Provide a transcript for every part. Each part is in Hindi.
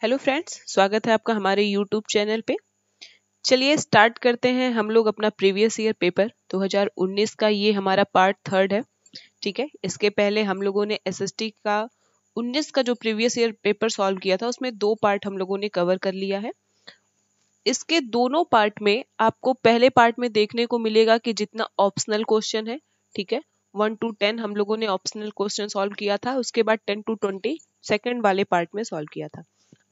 हेलो फ्रेंड्स, स्वागत है आपका हमारे यूट्यूब चैनल पे। चलिए स्टार्ट करते हैं हम लोग अपना प्रीवियस ईयर पेपर 2019 का। ये हमारा पार्ट 3 है। ठीक है, इसके पहले हम लोगों ने एसएसटी का 19 का जो प्रीवियस ईयर पेपर सॉल्व किया था उसमें 2 पार्ट हम लोगों ने कवर कर लिया है। इसके दोनों पार्ट में आपको पहले पार्ट में देखने को मिलेगा कि जितना ऑप्शनल क्वेश्चन है, ठीक है, 1 to 10 हम लोगों ने ऑप्शनल क्वेश्चन सॉल्व किया था। उसके बाद 10 to 20 सेकेंड वाले पार्ट में सॉल्व किया था।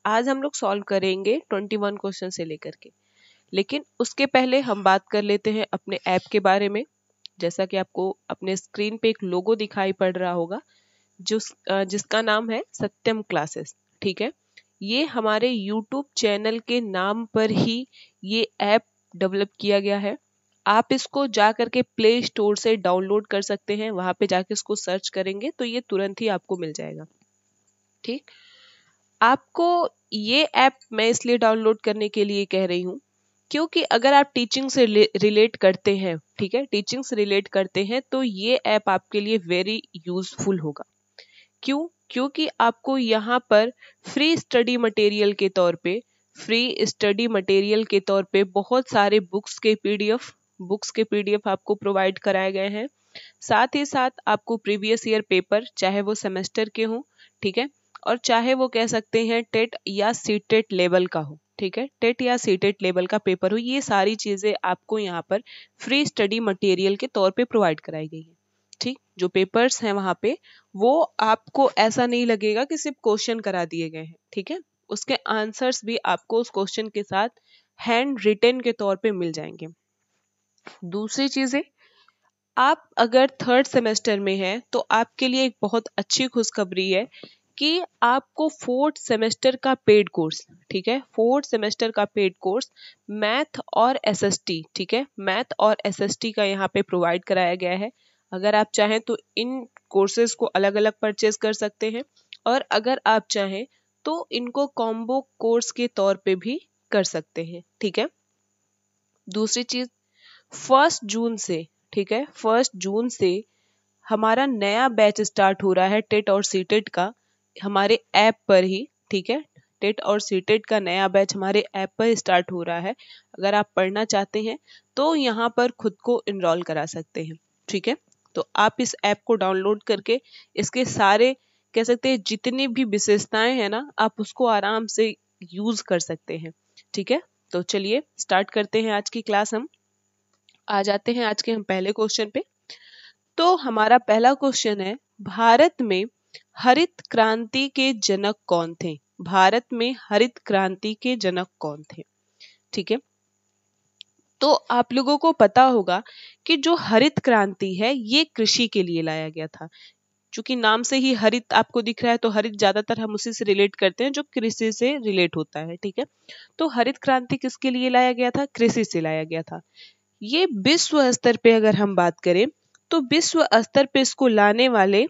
आज हम लोग सॉल्व करेंगे 21 क्वेश्चन से लेकर के। लेकिन उसके पहले हम बात कर लेते हैं अपने ऐप के बारे में। जैसा कि आपको अपने स्क्रीन पे एक लोगो दिखाई पड़ रहा होगा जिसका नाम है सत्यम क्लासेस। ठीक है, ये हमारे यूट्यूब चैनल के नाम पर ही ये ऐप डेवलप किया गया है। आप इसको जा करके प्ले स्टोर से डाउनलोड कर सकते हैं। वहां पे जाके इसको सर्च करेंगे तो ये तुरंत ही आपको मिल जाएगा। ठीक, आपको ये ऐप मैं इसलिए डाउनलोड करने के लिए कह रही हूँ क्योंकि अगर आप टीचिंग से रिलेट करते हैं, ठीक है, टीचिंग से रिलेट करते हैं तो ये ऐप आपके लिए वेरी यूजफुल होगा। क्यों? क्योंकि आपको यहाँ पर फ्री स्टडी मटेरियल के तौर पे बहुत सारे बुक्स के पीडीएफ आपको प्रोवाइड कराए गए हैं। साथ ही साथ आपको प्रीवियस ईयर पेपर, चाहे वो सेमेस्टर के हो, ठीक है, और चाहे वो कह सकते हैं टेट या सीटेट लेवल का हो, ठीक है, टेट या सीटेट लेवल का पेपर हो, ये सारी चीजें आपको यहाँ पर फ्री स्टडी मटेरियल के तौर पे प्रोवाइड कराई गई है। ठीक, जो पेपर्स हैं वहां पे वो आपको ऐसा नहीं लगेगा कि सिर्फ क्वेश्चन करा दिए गए हैं। ठीक है, उसके आंसर्स भी आपको उस क्वेश्चन के साथ हैंड रिटन के तौर पे मिल जाएंगे। दूसरी चीजें, आप अगर थर्ड सेमेस्टर में हैं तो आपके लिए एक बहुत अच्छी खुशखबरी है कि आपको फोर्थ सेमेस्टर का पेड कोर्स, ठीक है, फोर्थ सेमेस्टर का पेड कोर्स मैथ और एसएसटी, ठीक है, मैथ और एसएसटी का यहाँ पे प्रोवाइड कराया गया है। अगर आप चाहें तो इन कोर्सेज को अलग अलग परचेज कर सकते हैं और अगर आप चाहें तो इनको कॉम्बो कोर्स के तौर पे भी कर सकते हैं। ठीक है, दूसरी चीज, 1 जून से, ठीक है, 1 जून से हमारा नया बैच स्टार्ट हो रहा है टेट और सीटेट का, हमारे ऐप पर ही। ठीक है, टेट और सीटेट का नया बैच हमारे ऐप पर स्टार्ट हो रहा है। अगर आप पढ़ना चाहते हैं तो यहाँ पर खुद को इनरोल करा सकते हैं। ठीक है, तो आप इस ऐप को डाउनलोड करके इसके सारे कह सकते हैं जितनी भी विशेषताएं हैं ना, आप उसको आराम से यूज कर सकते हैं। ठीक है, तो चलिए स्टार्ट करते हैं आज की क्लास। हम आ जाते हैं आज के हम पहले क्वेश्चन पे। तो हमारा पहला क्वेश्चन है, भारत में हरित क्रांति के जनक कौन थे? भारत में हरित क्रांति के जनक कौन थे? ठीक है, तो आप लोगों को पता होगा कि जो हरित क्रांति है ये कृषि के लिए लाया गया था। चूंकि नाम से ही हरित आपको दिख रहा है तो हरित ज्यादातर हम उसी से रिलेट करते हैं जो कृषि से रिलेट होता है। ठीक है, तो हरित क्रांति किसके लिए लाया गया था? कृषि से लाया गया था। ये विश्व स्तर पे अगर हम बात करें तो विश्व स्तर पे इसको लाने वाले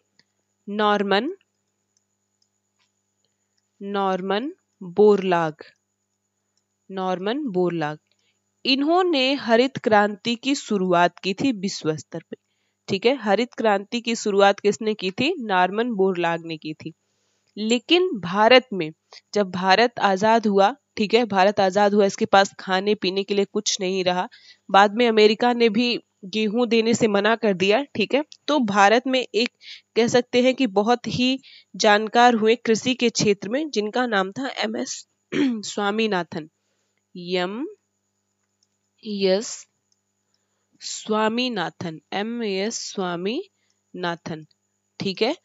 नॉर्मन बोरलाग, इन्होंने हरित क्रांति की शुरुआत की थी विश्व स्तर पे। ठीक है, हरित क्रांति की शुरुआत किसने की थी? नॉर्मन बोरलाग ने की थी। लेकिन भारत में जब भारत आजाद हुआ, ठीक है, भारत आजाद हुआ, इसके पास खाने पीने के लिए कुछ नहीं रहा। बाद में अमेरिका ने भी गेहूं देने से मना कर दिया। ठीक है, तो भारत में एक कह सकते हैं कि बहुत ही जानकार हुए कृषि के क्षेत्र में, जिनका नाम था MS स्वामीनाथन, MS स्वामीनाथन। ठीक है,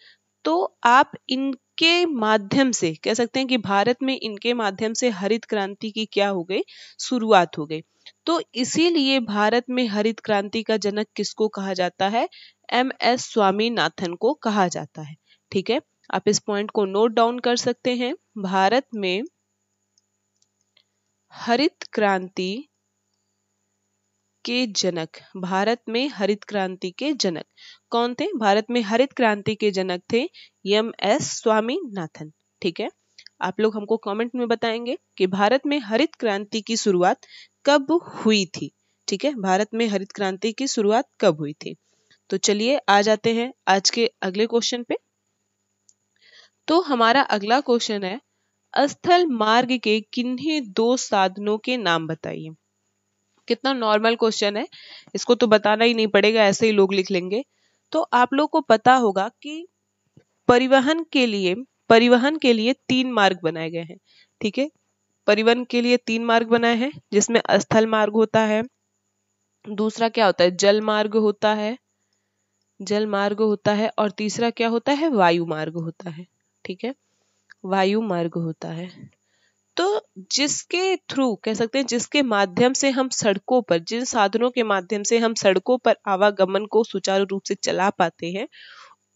तो आप इनके माध्यम से कह सकते हैं कि भारत में इनके माध्यम से हरित क्रांति की क्या हो गई? शुरुआत हो गई। तो इसीलिए भारत में हरित क्रांति का जनक किसको कहा जाता है? MS स्वामीनाथन को कहा जाता है। ठीक है, आप इस पॉइंट को नोट डाउन कर सकते हैं। भारत में हरित क्रांति के जनक, भारत में हरित क्रांति के जनक कौन थे? भारत में हरित क्रांति के जनक थे MS स्वामीनाथन। ठीक है, आप लोग हमको कमेंट में बताएंगे कि भारत में हरित क्रांति की शुरुआत कब हुई थी। ठीक है, भारत में हरित क्रांति की शुरुआत कब हुई थी? तो चलिए आ जाते हैं आज के अगले क्वेश्चन पे। तो हमारा अगला क्वेश्चन है, स्थल मार्ग के किन्हीं दो साधनों के नाम बताइए। कितना नॉर्मल क्वेश्चन है, इसको तो बताना ही नहीं पड़ेगा, ऐसे ही लोग लिख लेंगे। तो आप लोग को पता होगा कि परिवहन के लिए 3 मार्ग बनाए गए हैं। ठीक है, परिवहन के लिए 3 मार्ग बनाए हैं, जिसमें स्थल मार्ग होता है, दूसरा क्या होता है जल मार्ग होता है, और तीसरा क्या होता है वायु मार्ग होता है। ठीक है, वायु मार्ग होता है। तो जिसके थ्रू कह सकते हैं, जिसके माध्यम से हम सड़कों पर, जिन साधनों के माध्यम से हम सड़कों पर आवागमन को सुचारू रूप से चला पाते हैं,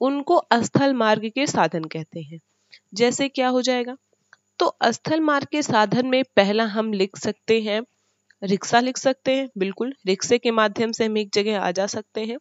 उनको स्थल मार्ग के साधन कहते हैं। जैसे क्या हो जाएगा, तो स्थल मार्ग के साधन में पहला हम लिख सकते हैं रिक्शा, लिख सकते हैं, बिल्कुल रिक्शे के माध्यम से हम एक जगह आ जा सकते हैं।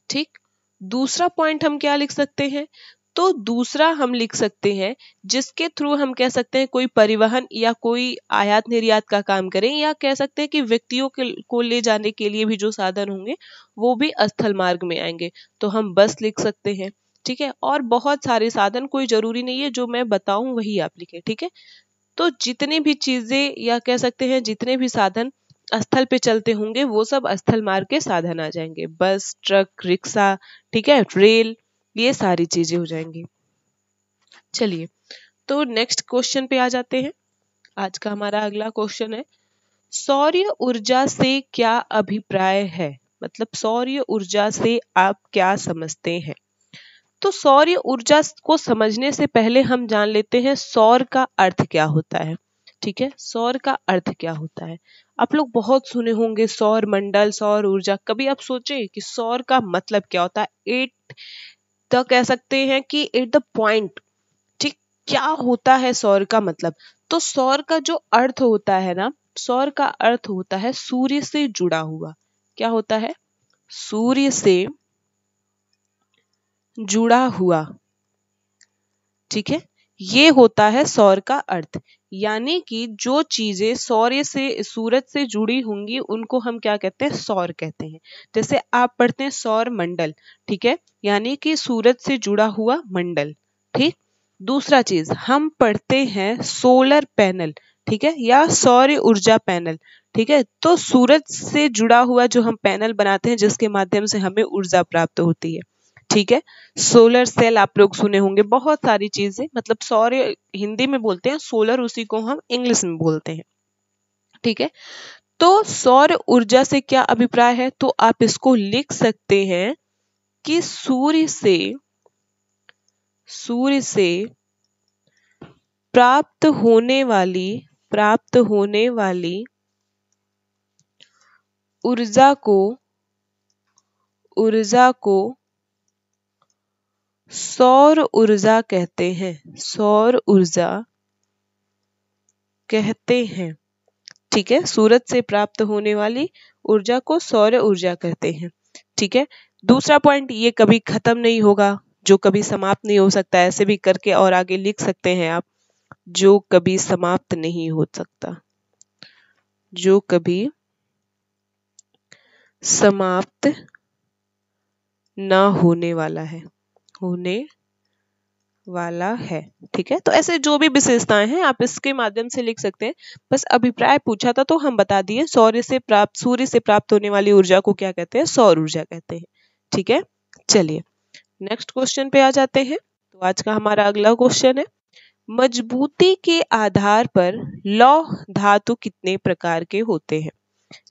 ठीक, दूसरा पॉइंट हम क्या लिख सकते हैं, तो दूसरा हम लिख सकते हैं जिसके थ्रू हम कह सकते हैं कोई परिवहन या कोई आयात निर्यात का काम करें, या कह सकते हैं कि व्यक्तियों को ले जाने के लिए भी जो साधन होंगे वो भी स्थल मार्ग में आएंगे, तो हम बस लिख सकते हैं। ठीक है, और बहुत सारे साधन, कोई जरूरी नहीं है जो मैं बताऊं वही आप लिखें। ठीक है, तो जितने भी चीजें या कह सकते हैं जितने भी साधन स्थल पे चलते होंगे वो सब स्थल मार्ग के साधन आ जाएंगे, बस, ट्रक, रिक्शा, ठीक है, रेल, ये सारी चीजें हो जाएंगी। चलिए, तो नेक्स्ट क्वेश्चन पे आ जाते हैं। आज का हमारा अगला क्वेश्चन है, सौर ऊर्जा से क्या अभिप्राय है, मतलब सौर ऊर्जा से आप क्या समझते हैं। तो सौर ऊर्जा को समझने से पहले हम जान लेते हैं सौर का अर्थ क्या होता है। ठीक है, सौर का अर्थ क्या होता है। आप लोग बहुत सुने होंगे सौर मंडल, सौर ऊर्जा, कभी आप सोचे कि सौर का मतलब क्या होता है। एट तो कह सकते हैं कि एट द पॉइंट, ठीक, क्या होता है सौर का मतलब। तो सौर का जो अर्थ होता है ना, सौर का अर्थ होता है सूर्य से जुड़ा हुआ। क्या होता है, सूर्य से जुड़ा हुआ। ठीक है, ये होता है सौर का अर्थ। यानी कि जो चीजें सूरज से जुड़ी होंगी उनको हम क्या कहते हैं, सौर कहते हैं। जैसे आप पढ़ते हैं सौर मंडल, ठीक है, यानी कि सूरज से जुड़ा हुआ मंडल। ठीक, दूसरा चीज हम पढ़ते हैं सोलर पैनल, ठीक है, या सौर ऊर्जा पैनल। ठीक है, तो सूरज से जुड़ा हुआ जो हम पैनल बनाते हैं जिसके माध्यम से हमें ऊर्जा प्राप्त होती है। ठीक है, सोलर सेल आप लोग सुने होंगे, बहुत सारी चीजें, मतलब सौर हिंदी में बोलते हैं, सोलर उसी को हम इंग्लिश में बोलते हैं। ठीक है, तो सौर ऊर्जा से क्या अभिप्राय है, तो आप इसको लिख सकते हैं कि सूर्य से प्राप्त होने वाली ऊर्जा को सौर ऊर्जा कहते हैं, सौर ऊर्जा कहते हैं। ठीक है, सूरज से प्राप्त होने वाली ऊर्जा को सौर ऊर्जा कहते हैं। ठीक है, दूसरा पॉइंट, ये कभी खत्म नहीं होगा, जो कभी समाप्त नहीं हो सकता, ऐसे भी करके और आगे लिख सकते हैं आप, जो कभी समाप्त नहीं हो सकता, जो कभी समाप्त ना होने वाला है, ठीक है, तो ऐसे जो भी विशेषताएं हैं आप इसके माध्यम से लिख सकते हैं। बस अभिप्राय पूछा था तो हम बता दिए, सूर्य से प्राप्त होने वाली ऊर्जा को क्या कहते हैं, सौर ऊर्जा कहते हैं। ठीक है, चलिए नेक्स्ट क्वेश्चन पे आ जाते हैं। तो आज का हमारा अगला क्वेश्चन है, मजबूती के आधार पर लौह धातु कितने प्रकार के होते हैं।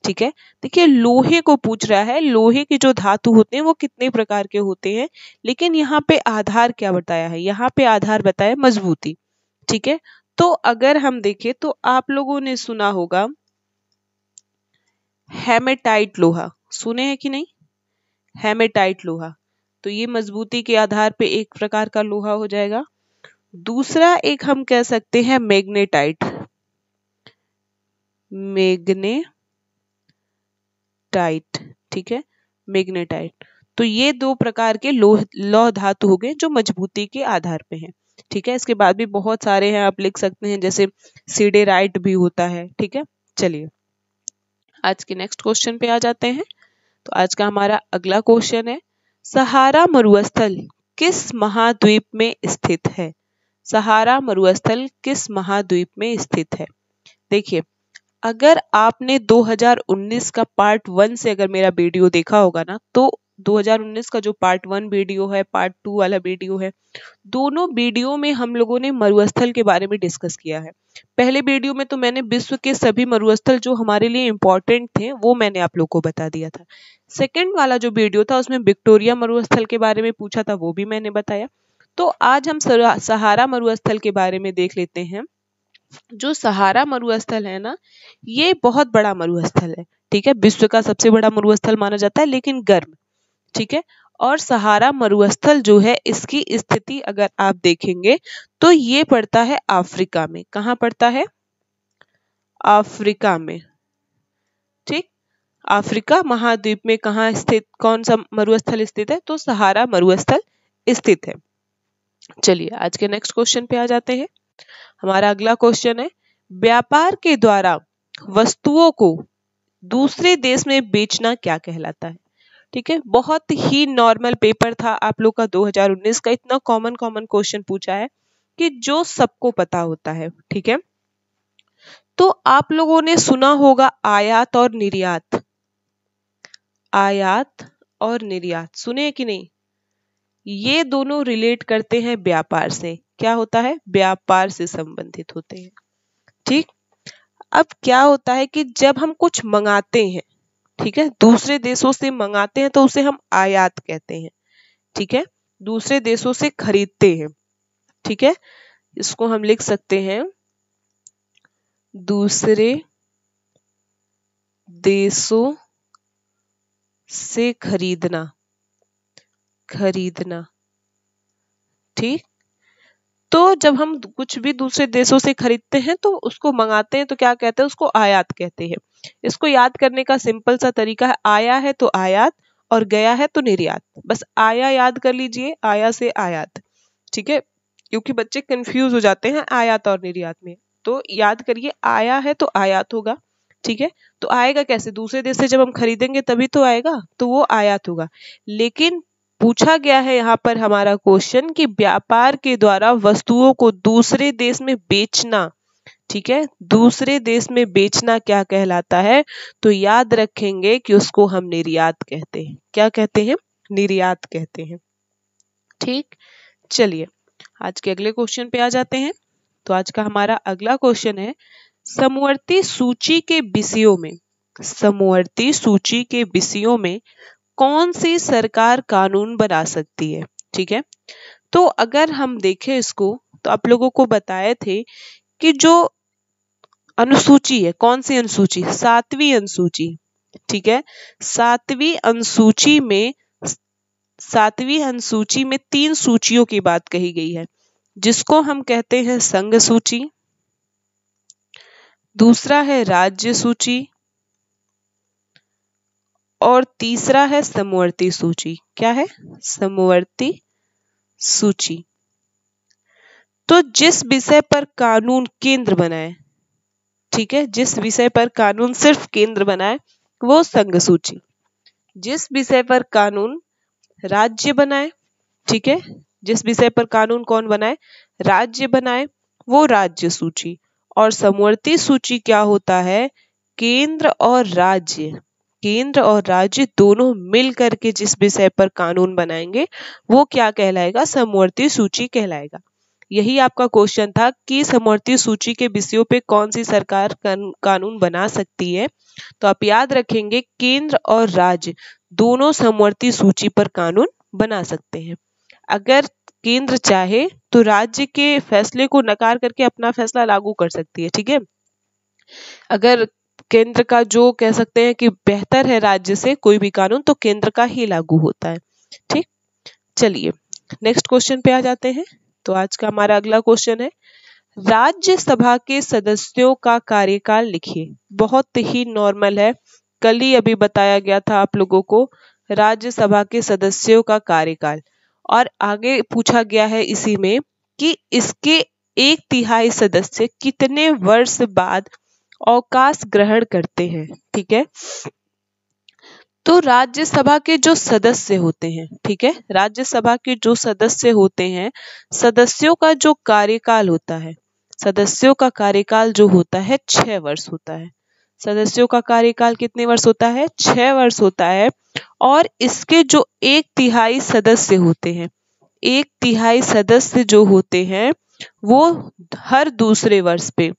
ठीक है, देखिए लोहे को पूछ रहा है, लोहे के जो धातु होते हैं वो कितने प्रकार के होते हैं, लेकिन यहाँ पे आधार क्या बताया है, यहाँ पे आधार बताया मजबूती। ठीक है, तो अगर हम देखें तो आप लोगों ने सुना होगा हेमेटाइट लोहा, सुने हैं कि नहीं, हेमेटाइट लोहा, तो ये मजबूती के आधार पे एक प्रकार का लोहा हो जाएगा। दूसरा एक हम कह सकते हैं मैग्नेटाइट, ठीक है, मैग्नेटाइट। तो ये दो प्रकार के लौह धातु हो गए जो मजबूती के आधार पे हैं। ठीक है, इसके बाद भी बहुत सारे हैं, आप लिख सकते हैं, जैसे सिडेराइट भी होता है। ठीक है, चलिए आज के नेक्स्ट क्वेश्चन पे आ जाते हैं। तो आज का हमारा अगला क्वेश्चन है, सहारा मरुस्थल किस महाद्वीप में स्थित है। सहारा मरुस्थल किस महाद्वीप में स्थित है? देखिए, अगर आपने 2019 का पार्ट 1 से अगर मेरा वीडियो देखा होगा ना, तो 2019 का जो पार्ट 1 वीडियो है, पार्ट 2 वाला वीडियो है, दोनों वीडियो में हम लोगों ने मरुस्थल के बारे में डिस्कस किया है। पहले वीडियो में तो मैंने विश्व के सभी मरुस्थल जो हमारे लिए इम्पोर्टेंट थे वो मैंने आप लोग को बता दिया था। सेकंड वाला जो वीडियो था उसमें विक्टोरिया मरुस्थल के बारे में पूछा था, वो भी मैंने बताया। तो आज हम सहारा मरुस्थल के बारे में देख लेते हैं। जो सहारा मरुस्थल है ना, ये बहुत बड़ा मरुस्थल है, ठीक है, विश्व का सबसे बड़ा मरुस्थल माना जाता है, लेकिन गर्म, ठीक है। और सहारा मरुस्थल जो है, इसकी स्थिति अगर आप देखेंगे तो ये पड़ता है अफ्रीका में। कहाँ पड़ता है? अफ्रीका में, ठीक। अफ्रीका महाद्वीप में कहाँ स्थित, कौन सा मरुस्थल स्थित है? तो सहारा मरुस्थल स्थित है। चलिए आज के नेक्स्ट क्वेश्चन पे आ जाते हैं। हमारा अगला क्वेश्चन है, व्यापार के द्वारा वस्तुओं को दूसरे देश में बेचना क्या कहलाता है? ठीक है, बहुत ही नॉर्मल पेपर था आप लोग का 2019 का। इतना कॉमन क्वेश्चन पूछा है कि जो सबको पता होता है, ठीक है। तो आप लोगों ने सुना होगा आयात और निर्यात। आयात और निर्यात सुने कि नहीं? ये दोनों रिलेट करते हैं व्यापार से। क्या होता है? व्यापार से संबंधित होते हैं, ठीक। अब क्या होता है कि जब हम कुछ मंगाते हैं, ठीक है, दूसरे देशों से मंगाते हैं तो उसे हम आयात कहते हैं, ठीक है। दूसरे देशों से खरीदते हैं, ठीक है, इसको हम लिख सकते हैं दूसरे देशों से खरीदना, खरीदना, ठीक। तो जब हम कुछ भी दूसरे देशों से खरीदते हैं तो उसको मंगाते हैं तो क्या कहते हैं? उसको आयात कहते हैं। इसको याद करने का सिंपल सा तरीका है, आया है तो आयात और गया है तो निर्यात। बस आया याद कर लीजिए, आया से आयात, ठीक है, क्योंकि बच्चे कंफ्यूज हो जाते हैं आयात और निर्यात में। तो याद करिए, आया है तो आयात होगा, ठीक है। तो आएगा कैसे? दूसरे देश से जब हम खरीदेंगे तभी तो आएगा, तो वो आयात होगा। लेकिन पूछा गया है यहाँ पर हमारा क्वेश्चन कि व्यापार के द्वारा वस्तुओं को दूसरे देश में बेचना, ठीक है, दूसरे देश में बेचना क्या कहलाता है? तो याद रखेंगे कि उसको हम निर्यात कहते हैं। क्या कहते हैं? निर्यात कहते हैं, ठीक। चलिए आज के अगले क्वेश्चन पे आ जाते हैं। तो आज का हमारा अगला क्वेश्चन है, समवर्ती सूची के विषयों में, समवर्ती सूची के विषयों में कौन सी सरकार कानून बना सकती है? ठीक है, तो अगर हम देखें इसको तो आप लोगों को बताए थे कि जो अनुसूची है, कौन सी अनुसूची? 7वीं अनुसूची, ठीक है। 7वीं अनुसूची में 7वीं अनुसूची में 3 सूचियों की बात कही गई है, जिसको हम कहते हैं संघ सूची, दूसरा है राज्य सूची और तीसरा है समवर्ती सूची। क्या है? समवर्ती सूची। तो जिस विषय पर कानून केंद्र बनाए, ठीक है, जिस विषय पर कानून सिर्फ केंद्र बनाए वो संघ सूची, जिस विषय पर कानून राज्य बनाए, ठीक है, जिस विषय पर कानून कौन बनाए? राज्य बनाए, वो राज्य सूची। और समवर्ती सूची क्या होता है? केंद्र और राज्य, केंद्र और राज्य दोनों मिल करके जिस विषय पर कानून बनाएंगे वो क्या कहलाएगा? समवर्ती सूची कहलाएगा। यही आपका क्वेश्चन था कि समवर्ती सूची के विषयों पे कौन सी सरकार कानून बना सकती है। तो आप याद रखेंगे केंद्र और राज्य दोनों समवर्ती सूची पर कानून बना सकते हैं। अगर केंद्र चाहे तो राज्य के फैसले को नकार करके अपना फैसला लागू कर सकती है, ठीक है। अगर केंद्र का जो कह सकते हैं कि बेहतर है राज्य से कोई भी कानून, तो केंद्र का ही लागू होता है, ठीक। चलिए नेक्स्ट क्वेश्चन पे आ जाते हैं। तो आज का हमारा अगला क्वेश्चन है, राज्यसभा के सदस्यों का कार्यकाल लिखिए। बहुत ही नॉर्मल है, कल ही अभी बताया गया था आप लोगों को राज्यसभा के सदस्यों का कार्यकाल। और आगे पूछा गया है इसी में कि इसके 1/3 सदस्य कितने वर्ष बाद अवकाश ग्रहण करते हैं, ठीक है। तो राज्यसभा के जो सदस्य होते हैं, ठीक है, राज्यसभा के जो सदस्य होते हैं, सदस्यों का जो कार्यकाल होता है, सदस्यों का कार्यकाल जो होता है 6 वर्ष होता है। सदस्यों का कार्यकाल कितने वर्ष होता है? 6 वर्ष होता है। और इसके जो 1/3 सदस्य होते हैं, 1/3 सदस्य जो होते हैं वो हर दूसरे वर्ष पे,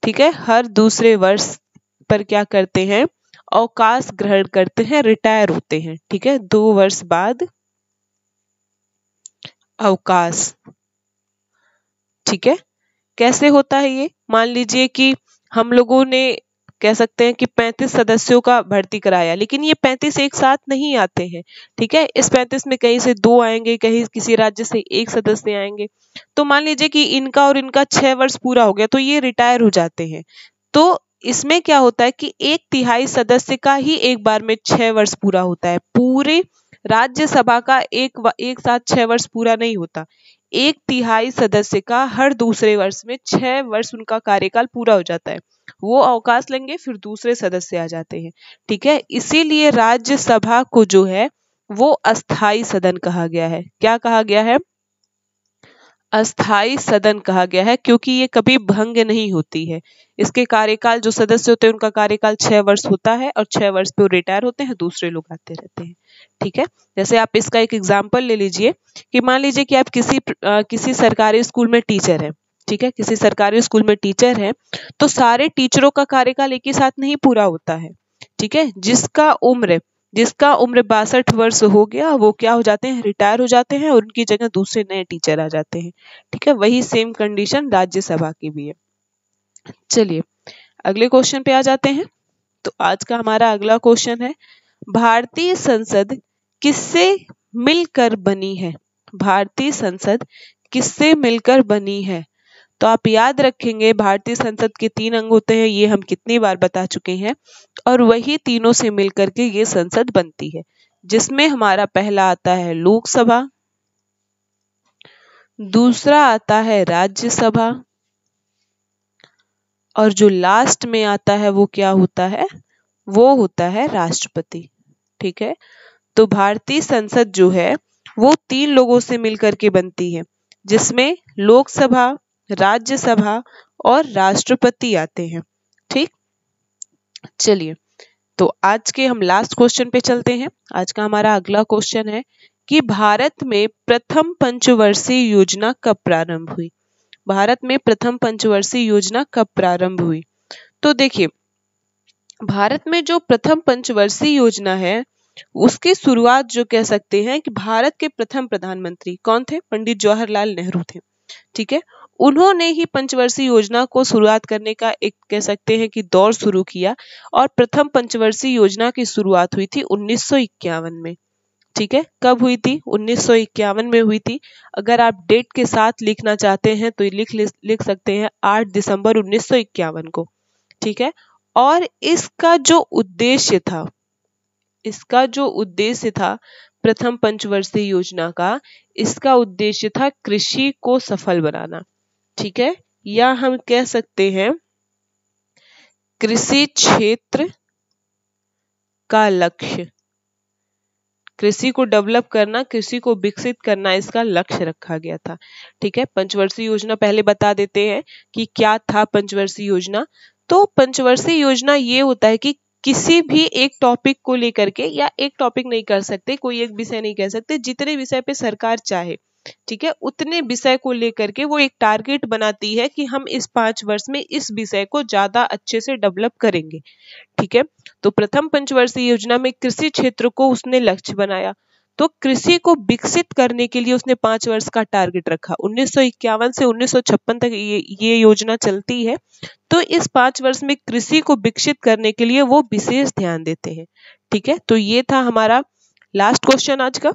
ठीक है, हर दूसरे वर्ष पर क्या करते हैं? अवकाश ग्रहण करते हैं, रिटायर होते हैं, ठीक है, 2 वर्ष बाद अवकाश, ठीक है। कैसे होता है ये? मान लीजिए कि हम लोगों ने कह सकते हैं कि 35 सदस्यों का भर्ती कराया, लेकिन ये 35 एक साथ नहीं आते हैं, ठीक है, इस 35 में कहीं से 2 आएंगे, कहीं किसी राज्य से 1 सदस्य आएंगे। तो मान लीजिए कि इनका और इनका 6 वर्ष पूरा हो गया, तो ये रिटायर हो जाते हैं। तो इसमें क्या होता है कि 1/3 सदस्य का ही एक बार में 6 वर्ष पूरा होता है। पूरे राज्यसभा का एक साथ 6 वर्ष पूरा नहीं होता। 1/3 सदस्य का हर दूसरे वर्ष में 6 वर्ष उनका कार्यकाल पूरा हो जाता है। वो अवकाश लेंगे, फिर दूसरे सदस्य आ जाते हैं, ठीक है। इसीलिए राज्यसभा को जो है वो अस्थाई सदन कहा गया है। क्या कहा गया है? अस्थाई सदन कहा गया है, क्योंकि ये कभी भंग नहीं होती है। इसके कार्यकाल, जो सदस्य होते हैं उनका कार्यकाल 6 वर्ष होता है, और 6 वर्ष पे वो रिटायर होते हैं, दूसरे लोग आते रहते हैं, ठीक है। जैसे आप इसका एक एग्जाम्पल ले लीजिए कि मान लीजिए कि आप किसी सरकारी स्कूल में टीचर हैं, ठीक है, किसी सरकारी स्कूल में टीचर है, तो सारे टीचरों का कार्यकाल एक ही साथ नहीं पूरा होता है, ठीक है। जिसका उम्र 62 वर्ष हो गया, वो क्या हो जाते हैं? रिटायर हो जाते हैं, और उनकी जगह दूसरे नए टीचर आ जाते हैं, ठीक है। वही सेम कंडीशन राज्यसभा की भी है। चलिए अगले क्वेश्चन पे आ जाते हैं। तो आज का हमारा अगला क्वेश्चन है, भारतीय संसद किससे मिलकर बनी है? भारतीय संसद किससे मिलकर बनी है? तो आप याद रखेंगे, भारतीय संसद के 3 अंग होते हैं, ये हम कितनी बार बता चुके हैं, और वही तीनों से मिलकर के ये संसद बनती है, जिसमें हमारा पहला आता है लोकसभा, दूसरा आता है राज्यसभा, और जो लास्ट में आता है वो क्या होता है? वो होता है राष्ट्रपति, ठीक है। तो भारतीय संसद जो है वो 3 लोगों से मिलकर के बनती है, जिसमें लोकसभा, राज्यसभा और राष्ट्रपति आते हैं, ठीक। चलिए तो आज के हम लास्ट क्वेश्चन पे चलते हैं। आज का हमारा अगला क्वेश्चन है कि भारत में प्रथम पंचवर्षीय योजना कब प्रारंभ हुई? भारत में प्रथम पंचवर्षीय योजना कब प्रारंभ हुई? तो देखिए, भारत में जो प्रथम पंचवर्षीय योजना है उसकी शुरुआत जो कह सकते हैं कि भारत के प्रथम प्रधानमंत्री कौन थे? पंडित जवाहरलाल नेहरू थे, ठीक है। उन्होंने ही पंचवर्षीय योजना को शुरुआत करने का एक कह सकते हैं कि दौर शुरू किया, और प्रथम पंचवर्षीय योजना की शुरुआत हुई थी 1951 में, ठीक है। कब हुई थी? 1951 में हुई थी। अगर आप डेट के साथ लिखना चाहते हैं तो लिख सकते हैं 8 दिसंबर 1951 को, ठीक है। और इसका जो उद्देश्य था प्रथम पंचवर्षीय योजना का, इसका उद्देश्य था कृषि को सफल बनाना, ठीक है, या हम कह सकते हैं कृषि क्षेत्र का लक्ष्य, कृषि को डेवलप करना, कृषि को विकसित करना इसका लक्ष्य रखा गया था, ठीक है। पंचवर्षीय योजना पहले बता देते हैं कि क्या था पंचवर्षीय योजना। तो पंचवर्षीय योजना ये होता है कि किसी भी एक टॉपिक को लेकर के, या एक टॉपिक नहीं कर सकते, कोई एक विषय नहीं कह सकते, जितने विषय पे सरकार चाहे, ठीक है, उतने विषय को लेकर के वो एक टारगेट बनाती है कि हम इस 5 वर्ष में इस विषय को ज्यादा अच्छे से डेवलप करेंगे, ठीक है। तो प्रथम पंचवर्षीय योजना में कृषि क्षेत्र को उसने लक्ष्य बनाया, तो कृषि को विकसित करने के लिए उसने 5 वर्ष का टारगेट रखा। 1951 से 1956 तक ये योजना चलती है। तो इस 5 वर्ष में कृषि को विकसित करने के लिए वो विशेष ध्यान देते हैं, ठीक है। तो ये था हमारा लास्ट क्वेश्चन आज का।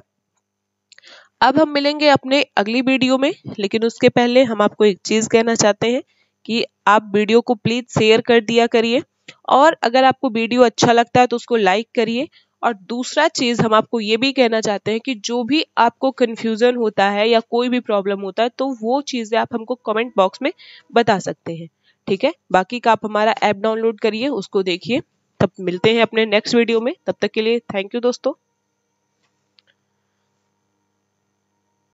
अब हम मिलेंगे अपने अगली वीडियो में, लेकिन उसके पहले हम आपको एक चीज कहना चाहते हैं कि आप वीडियो को प्लीज शेयर कर दिया करिए, और अगर आपको वीडियो अच्छा लगता है तो उसको लाइक करिए। और दूसरा चीज हम आपको ये भी कहना चाहते हैं कि जो भी आपको कंफ्यूजन होता है या कोई भी प्रॉब्लम होता है तो वो चीजें आप हमको कमेंट बॉक्स में बता सकते हैं, ठीक है। बाकी का आप हमारा ऐप डाउनलोड करिए, उसको देखिए। तब मिलते हैं अपने नेक्स्ट वीडियो में, तब तक के लिए थैंक यू दोस्तों।